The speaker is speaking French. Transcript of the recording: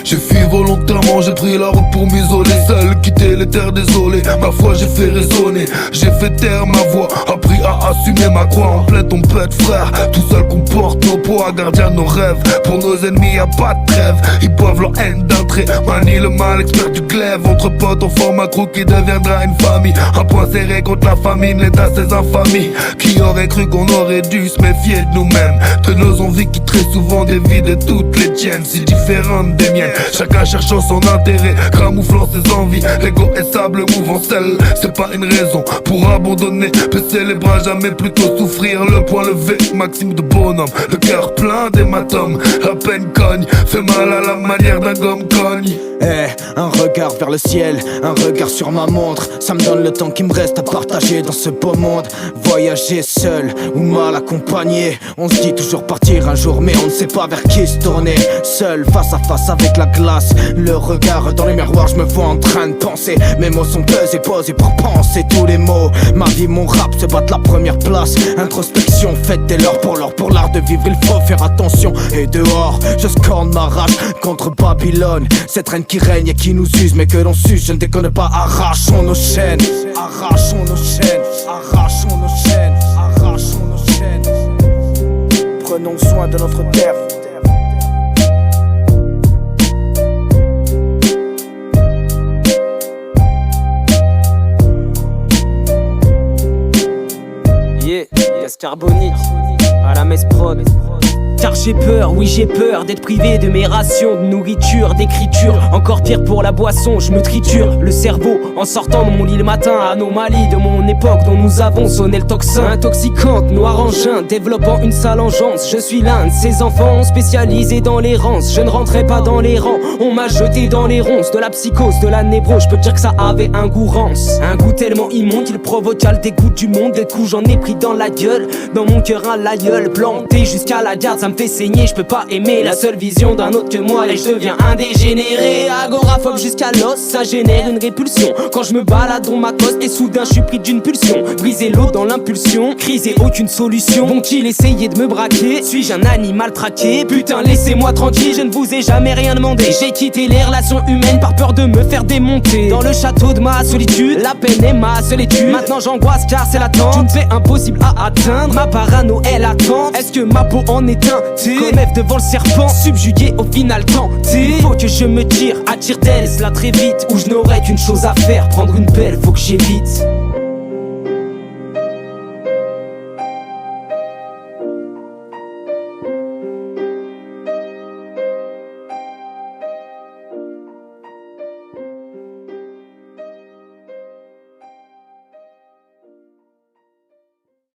J'ai fui volontairement, j'ai pris la route pour m'isoler. Seul, quitter les terres désolées. Ma foi j'ai fait résonner, j'ai fait taire ma voix. Appris à assumer ma croix. En pleine tempête frère, tout seul qu'on porte nos poids. Gardien de nos rêves, pour nos ennemis y'a pas de trêve. Ils boivent leur haine d'un trait, manie le mal, expert du glaive. Entre potes on forme un crew qui deviendra une famille. Un point serré contre la famine, l'état ses infamies. Qui aurait cru qu'on aurait dû se méfier de nous-mêmes, de nos envies qui très souvent dévident toutes les tiennes, si différentes des miennes. Chacun cherchant son intérêt, camouflant ses envies. L'ego est sable mouvant seul, c'est pas une raison pour abandonner. Baisser les bras, jamais plutôt souffrir. Le poing levé, maxime de bonhomme. Le cœur plein d'hématomes, la peine cogne, fait mal à la manière d'un gomme cogne. Un regard vers le ciel, un regard sur ma montre. Ça me donne le temps qui me reste à partager dans ce beau monde. Voyager seul ou mal accompagné, on se dit toujours partir un jour, mais on ne sait pas vers qui se tourner. Seul face à face avec la glace, le regard dans les miroirs, je me vois en train de penser. Mes mots sont pesés, posés pour penser tous les mots. Ma vie, mon rap se battent la première place. Introspection faite dès lors pour l'art de vivre, il faut faire attention. Et dehors, je scorne ma rage contre Babylone, cette reine qui règne et qui nous use, mais que l'on suce, je ne déconne pas. Arrachons nos chaînes, arrachons nos chaînes, arrachons nos chaînes, arrachons nos chaînes. Prenons soin de notre terre. Yeah, gaz carbonique, à la messe prod. Car j'ai peur, oui j'ai peur d'être privé de mes rations, de nourriture, d'écriture. Encore pire pour la boisson, je me triture le cerveau en sortant de mon lit le matin. Anomalie de mon époque dont nous avons sonné le tocsin. Intoxicante, noir engin, développant une sale engeance. Je suis l'un de ces enfants spécialisés dans l'errance. Je ne rentrais pas dans les rangs, on m'a jeté dans les ronces. De la psychose, de la névro, je peux te dire que ça avait un goût rance. Un goût tellement immonde qu'il provoqua le dégoût du monde. Des coups j'en ai pris dans la gueule, dans mon cœur un l'aïeul. Planté jusqu'à la garde, ça me fait saigner, je peux pas aimer la seule vision d'un autre que moi et je deviens un dégénéré. Agoraphobe jusqu'à l'os, ça génère une répulsion. Quand je me balade on m'accoste et soudain je suis pris d'une pulsion. Briser l'eau dans l'impulsion, crise et aucune solution. Vont-ils essayer de me braquer? Suis-je un animal traqué? Putain laissez-moi tranquille, je ne vous ai jamais rien demandé. J'ai quitté les relations humaines par peur de me faire démonter. Dans le château de ma solitude, la peine est ma seule étude. Maintenant j'angoisse car c'est l'attente d'une paix impossible à atteindre. Ma parano est latente, est-ce que ma peau en est teintée? Comme Ève devant le serpent, subjugué au final tenté. Faut que je me tire, attire d'elle, cela très vite. Où je n'aurais qu'une chose à faire, prendre une pelle, faut que j'évite.